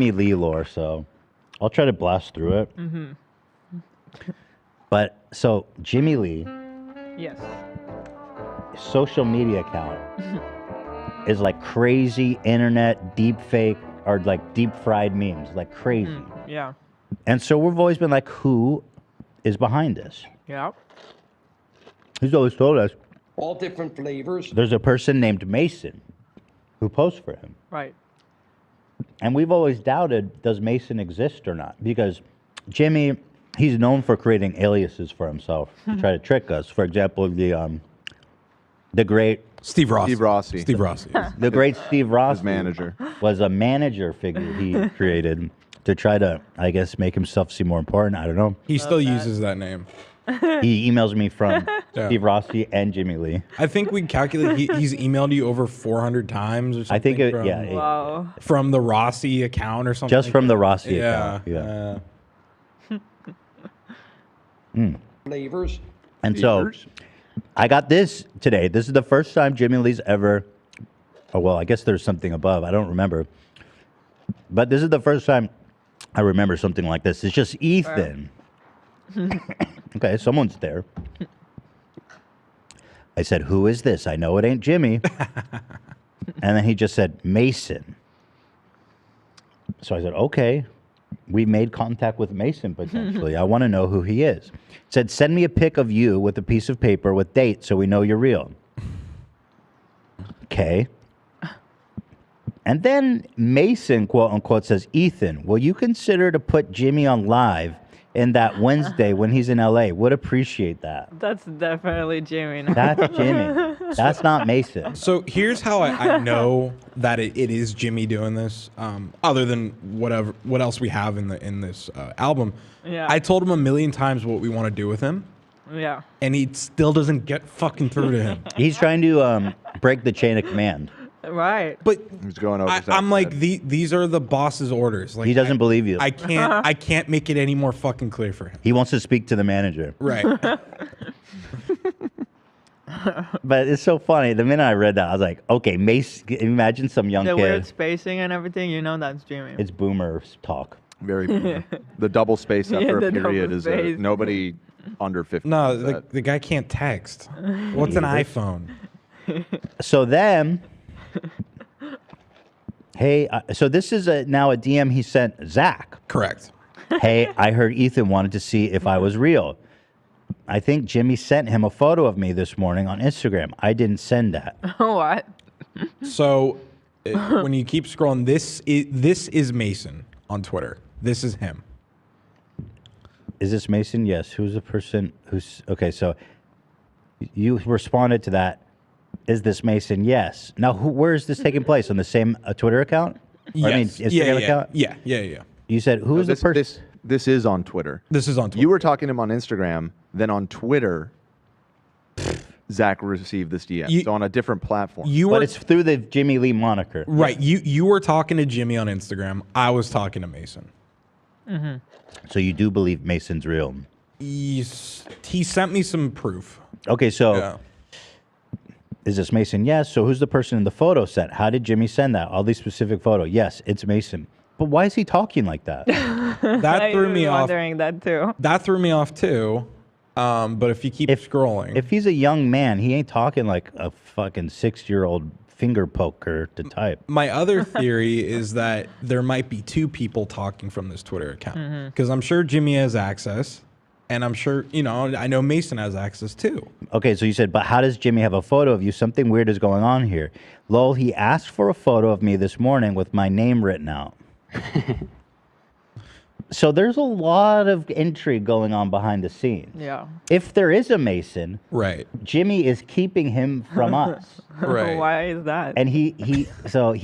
Jimmie Lee lore, so I'll try to blast through it. But so Jimmie Lee, Yes. social media account is like crazy internet deep fake or like deep fried memes, like crazy. Yeah. And so we've always been like, who is behind this? Yeah. He's always told us All different flavors. there's a person named Mason who posts for him. Right. And we've always doubted, does Mason exist or not? Because Jimmie, he's known for creating aliases for himself to try to trick us. For example, the great Steve Rossi. Steve Rossi. Steve Rossi. the great Steve Rossi, His manager, was a manager figure he created to try to, I guess, make himself seem more important. I don't know. He still uses that name. He emails me from Yeah. Steve Rossi and Jimmie Lee. I think we calculate he's emailed you over 400 times or something. I think it, from, yeah, Wow. from the Rossi account or something. just like from that. the Rossi Yeah. account. Yeah. Flavors. And so I got this today. This is the first time Jimmie Lee's ever, oh, well, I guess there's something above. I don't remember. But this is the first time I remember something like this. It's just Ethan. Okay, someone's there. I said, who is this? I know it ain't Jimmie. And then he just said, Mason. So I said, okay. We made contact with Mason potentially. I want to know who he is. Said, send me a pic of you with a piece of paper with date so we know you're real. Okay. And then Mason, quote unquote, says, Ethan, will you consider to put Jimmie on live in that Wednesday when he's in LA? Would appreciate that. That's definitely Jimmie. No? That's Jimmie. That's not Mason. So here's how I know that it is Jimmie doing this. Other than what else we have in this album. Yeah. I told him a million times what we want to do with him, Yeah. and he still doesn't get fucking through to him. He's trying to break the chain of command. Right. But he's going over. I'm like, these are the boss's orders. Like, He doesn't believe you. I can't make it any more fucking clear for him. He wants to speak to the manager. Right. But it's so funny. The minute I read that, I was like, okay, Mace, imagine some young The weird kid. spacing and everything, you know that's Jimmie. It's boomer talk. Very the double space after the a period double is space. nobody under 50. No, does that. the guy can't text. What's an iPhone? So then, hey, so this is now a DM he sent Zach. Correct. Hey, I heard Ethan wanted to see if I was real. I think Jimmie sent him a photo of me this morning on Instagram. I didn't send that. What? So when you keep scrolling, this is Mason on Twitter. This is him. Is this Mason? Yes. Who's the person who's... Okay, so you responded to that. Is this Mason? Yes. Now, where is this taking place? On the same Twitter account? Yes. Or, I mean, Instagram account? Yeah. You said, who's the person? This is on Twitter. This is on Twitter. You were talking to him on Instagram, then on Twitter, Zach received this DM. So on a different platform. But it's through the Jimmie Lee moniker. Right. You were talking to Jimmie on Instagram. I was talking to Mason. Mm-hmm. So you do believe Mason's real? He sent me some proof. Okay, so is this Mason? Yes. So who's the person in the photo set? How did Jimmie send that? All these specific photo. Yes, it's Mason. But why is he talking like that? That threw me off. Wondering that too. That threw me off too. But if you keep scrolling, If he's a young man, he ain't talking like a fucking 6-year-old finger poker to type. my other theory is that there might be two people talking from this Twitter account. Because I'm sure Jimmie has access. And I'm sure, I know Mason has access too. Okay, so you said, but how does Jimmie have a photo of you? Something weird is going on here. Lol, he asked for a photo of me this morning with my name written out. So there's a lot of intrigue going on behind the scenes. Yeah. If there is a Mason, right, Jimmie is keeping him from us. Right. Why is that? And he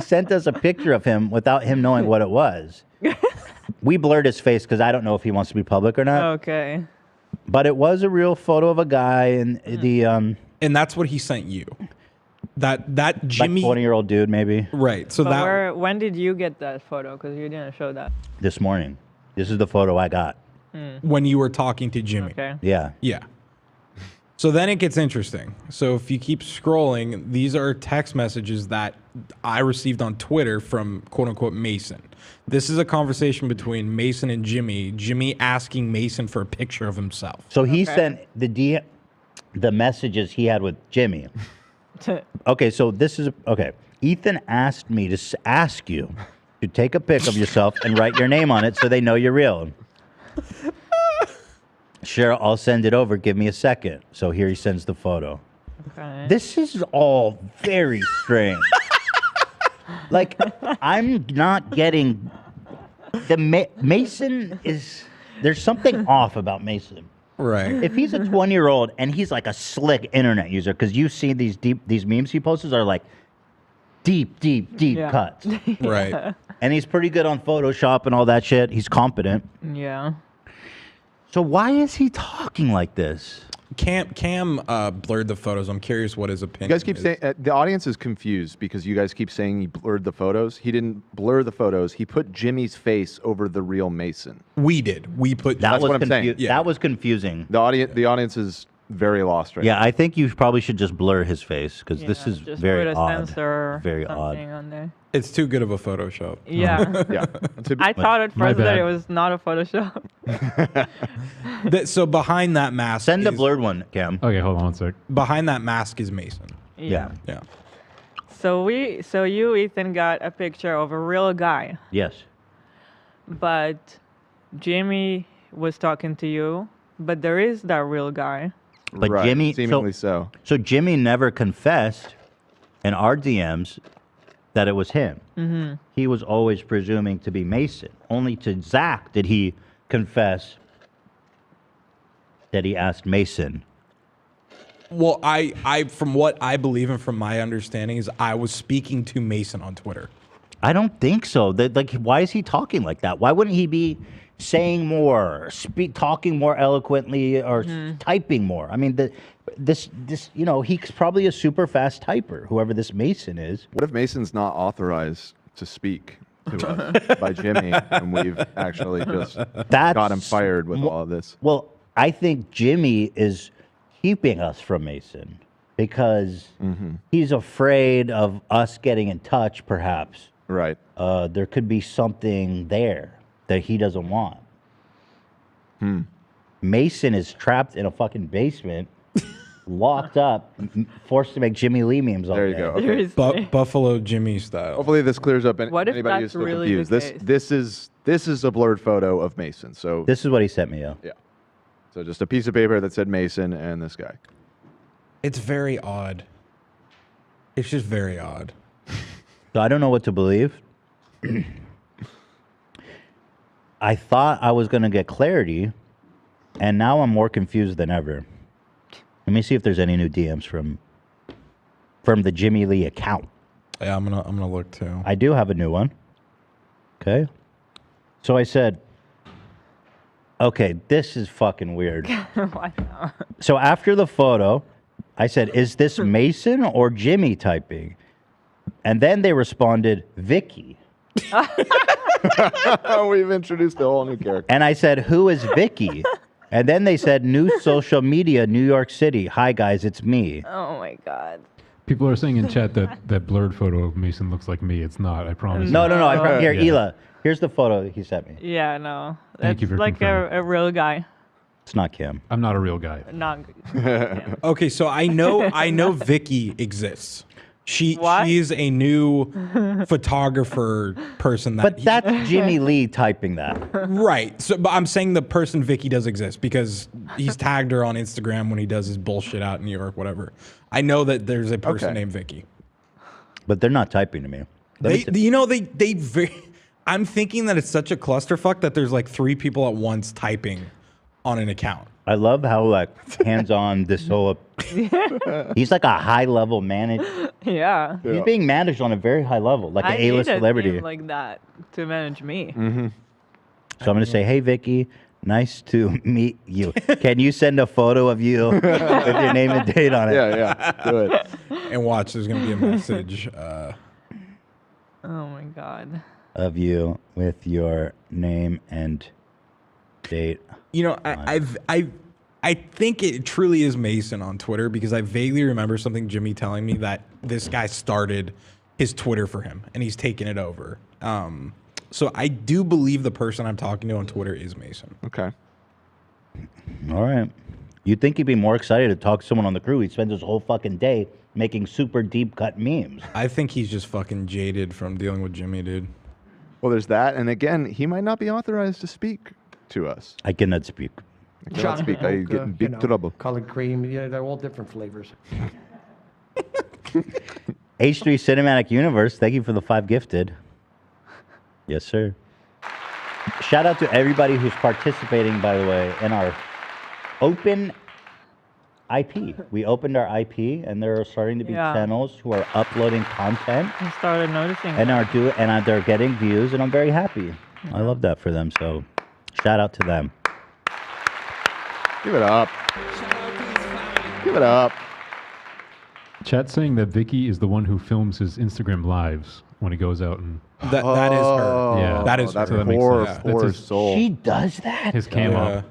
sent us a picture of him without him knowing what it was. We blurred his face because I don't know if he wants to be public or not. Okay. But it was a real photo of a guy, and and that's what he sent you. That Jimmie, like 20-year-old dude, maybe. Right. So But when did you get that photo? Because you didn't show that. This morning. This is the photo I got. when you were talking to Jimmie. Okay. Yeah. Yeah. So then it gets interesting. So if you keep scrolling, these are text messages that I received on Twitter from quote unquote Mason. This is a conversation between Mason and Jimmie. Jimmie asking Mason for a picture of himself. So he sent the messages he had with Jimmie. Okay, so this is okay. Ethan asked me to ask you to take a pic of yourself and write your name on it so they know you're real. Sure, I'll send it over. Give me a second. So here he sends the photo. Okay. This is all very strange. Like, I'm not getting Mason is. There's something off about Mason. Right. If he's a 20-year-old and he's like a slick internet user, because you see these memes he posts are like deep cuts. Right. And he's pretty good on Photoshop and all that shit. He's competent. Yeah. So why is he talking like this? Cam blurred the photos. I'm curious what his opinion You guys keep is. saying the audience is confused because you guys keep saying he blurred the photos. He didn't blur the photos. He put Jimmie's face over the real Mason. We did. We put That That's was what I'm saying. Yeah. That was confusing. The audience is very lost right Yeah, I think you probably should just blur his face because this Yeah, is just very put a odd. sensor or Very odd. something on there. It's too good of a Photoshop. Yeah. now. Yeah. I thought at My first that bad. it was not a Photoshop. So behind that mask, Send a is- blurred one, Cam. Okay, hold on one sec. Behind that mask is Mason. Yeah. Yeah. So you, Ethan, got a picture of a real guy, Yes. but Jimmie was talking to you, but there is that real guy. But right, Jimmie, seemingly so. So Jimmie never confessed in our DMs that it was him. Mm-hmm. He was always presuming to be Mason. Only to Zach did he confess that he asked Mason. Well, I from what I believe and from my understanding is I was speaking to Mason on Twitter. I don't think so. Like, why is he talking like that? Why wouldn't he be saying more, talking more eloquently, or typing more? I mean, this, you know, he's probably a super fast typer. Whoever this Mason is. What if Mason's not authorized to speak to us by Jimmie, and we've actually just got him fired with all of this? Well, I think Jimmie is keeping us from Mason because he's afraid of us getting in touch, perhaps. Right. There could be something there that he doesn't want. Mason is trapped in a fucking basement, locked up, forced to make Jimmy Lee memes all There you day. go. Okay. Seriously. Buffalo Jimmie style. Hopefully this clears up What if anybody who's that's still really confused. the case? This is a blurred photo of Mason. So This is what he sent me, yo. yeah. So just a piece of paper that said Mason and this guy. It's very odd. It's just very odd. So I don't know what to believe. I thought I was going to get clarity, and now I'm more confused than ever. Let me see if there's any new DMs from the Jimmie Lee account. Yeah, I'm gonna look too. I do have a new one. Okay. So I said, okay, this is fucking weird. Why not? So after the photo, I said, is this Mason or Jimmie typing? And then they responded, Vicky. We've introduced a whole new character. And I said, who is Vicky? And then they said, new social media, New York City. Hi, guys, it's me. Oh my God. People are saying in chat that blurred photo of Mason looks like me. It's not. I promise. No. Here, Yeah. Ela. Here's the photo he sent me. Yeah, no. Thank you That's for like confirming. a real guy. It's not Kim. I'm not a real guy. Not. Okay, so I know Vicky exists. What? She's a new photographer person that But that's Jimmie Lee typing that. right. So but I'm saying the person Vicky does exist because he's tagged her on Instagram when he does his bullshit out in New York, whatever. I know that there's a person Okay. named Vicky. But they're not typing to me. I'm thinking that it's such a clusterfuck that there's like 3 people at once typing on an account. I love how like hands-on this whole. He's like a high-level manager. Yeah. He's being managed on a very high level, like I an A-list need a celebrity. team like that to manage me. So I'm going to say, hey, Vicky, nice to meet you. Can you send a photo of you with your name and date on it? Yeah, do it. And watch, there's gonna be a message. Oh my God. Of you with your name and date. You know, I think it truly is Mason on Twitter because I vaguely remember something Jimmie telling me that this guy started his Twitter for him and he's taken it over. So I do believe the person I'm talking to on Twitter is Mason. Okay. All right. You'd think he'd be more excited to talk to someone on the crew. He spends his whole fucking day making super deep cut memes. I think he's just fucking jaded from dealing with Jimmie, dude. Well, there's that. And again, he might not be authorized to speak to us. I cannot speak. I cannot speak. I get in big trouble. Colored cream, they're all different flavors. H3 Cinematic Universe, thank you for the 5 gifted. Yes, sir. Shout out to everybody who's participating, by the way, in our open IP. We opened our IP, and there are starting to be channels who are uploading content. I started noticing. And they're getting views, and I'm very happy. I love that for them. So, shout out to them. Give it up. Give it up. Chat saying that Vicky is the one who films his Instagram lives when he goes out and. That is her. Yeah, that is that her. poor, That's poor his- soul. She does that? His cam up.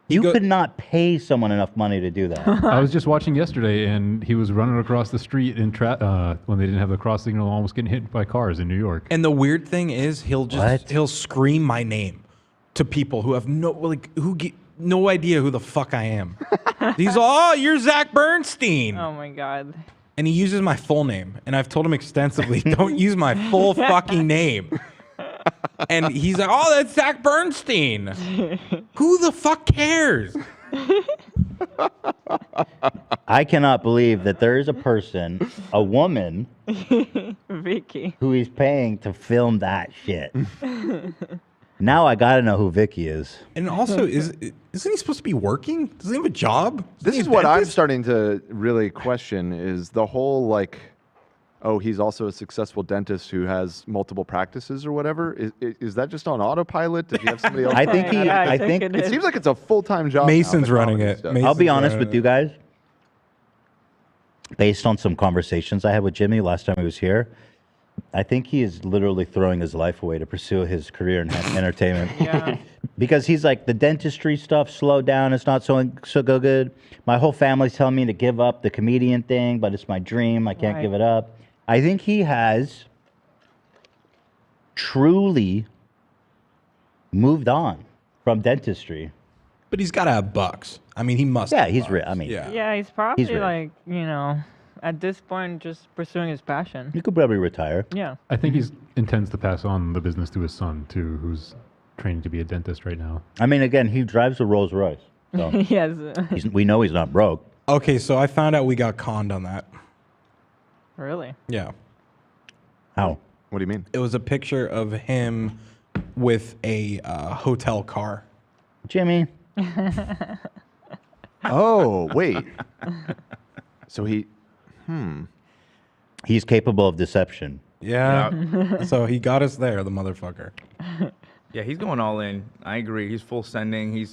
You could not pay someone enough money to do that. I was just watching yesterday, and he was running across the street in when they didn't have the cross signal, almost getting hit by cars in New York. And the weird thing is, he'll scream my name to people who have no idea who the fuck I am. He's all, "Oh, you're Zach Bernstein." Oh my god. And he uses my full name. And I've told him extensively, don't use my full fucking name. And he's like, "Oh, that's Zach Bernstein." Who the fuck cares? I cannot believe that there is a person, a woman, Vicky, who he's paying to film that shit. Now I gotta know who Vicky is. And also, isn't he supposed to be working? Doesn't he have a job? This is what I'm starting to really question is the whole like, oh, he's also a successful dentist who has multiple practices or whatever. Is that just on autopilot? Does he have somebody else? I think I think it seems like it's a full-time job. Mason's now, running it. I'll be honest with you guys. Based on some conversations I had with Jimmie last time he was here, I think he is literally throwing his life away to pursue his career in entertainment. Yeah. Because he's like, the dentistry stuff slowed down. It's not so good. My whole family's telling me to give up the comedian thing, but it's my dream. I can't give it up. I think he has truly moved on from dentistry. But he's got to have bucks. I mean, he must. Yeah, have he's bucks. rich. I mean, Yeah, he's probably rich. like, at this point, just pursuing his passion. You could probably retire. Yeah. I think he intends to pass on the business to his son, too, who's training to be a dentist right now. I mean, again, he drives a Rolls Royce. So Yes. we know he's not broke. Okay, so I found out we got conned on that. Really? Yeah. How? What do you mean? It was a picture of him with a hotel car. Jimmie. Oh, wait. So He's capable of deception. Yeah. So he got us there, the motherfucker. Yeah, he's going all in. I agree. He's full sending.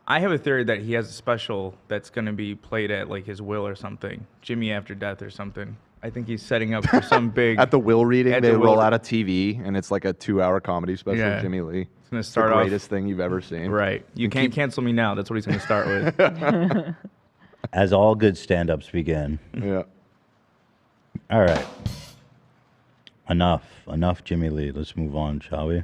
I have a theory that he has a special that's going to be played at like his will or something. Jimmie After Death or something. I think he's setting up for some big. At the will reading, At they the roll will- out a TV, and it's like a 2-hour comedy special Yeah. of Jimmie Lee. It's going to start the off. greatest thing you've ever seen. Right. You can't cancel me now. That's what he's going to start with. As all good stand-ups begin. Yeah. All right. Enough, Jimmie Lee. Let's move on, shall we?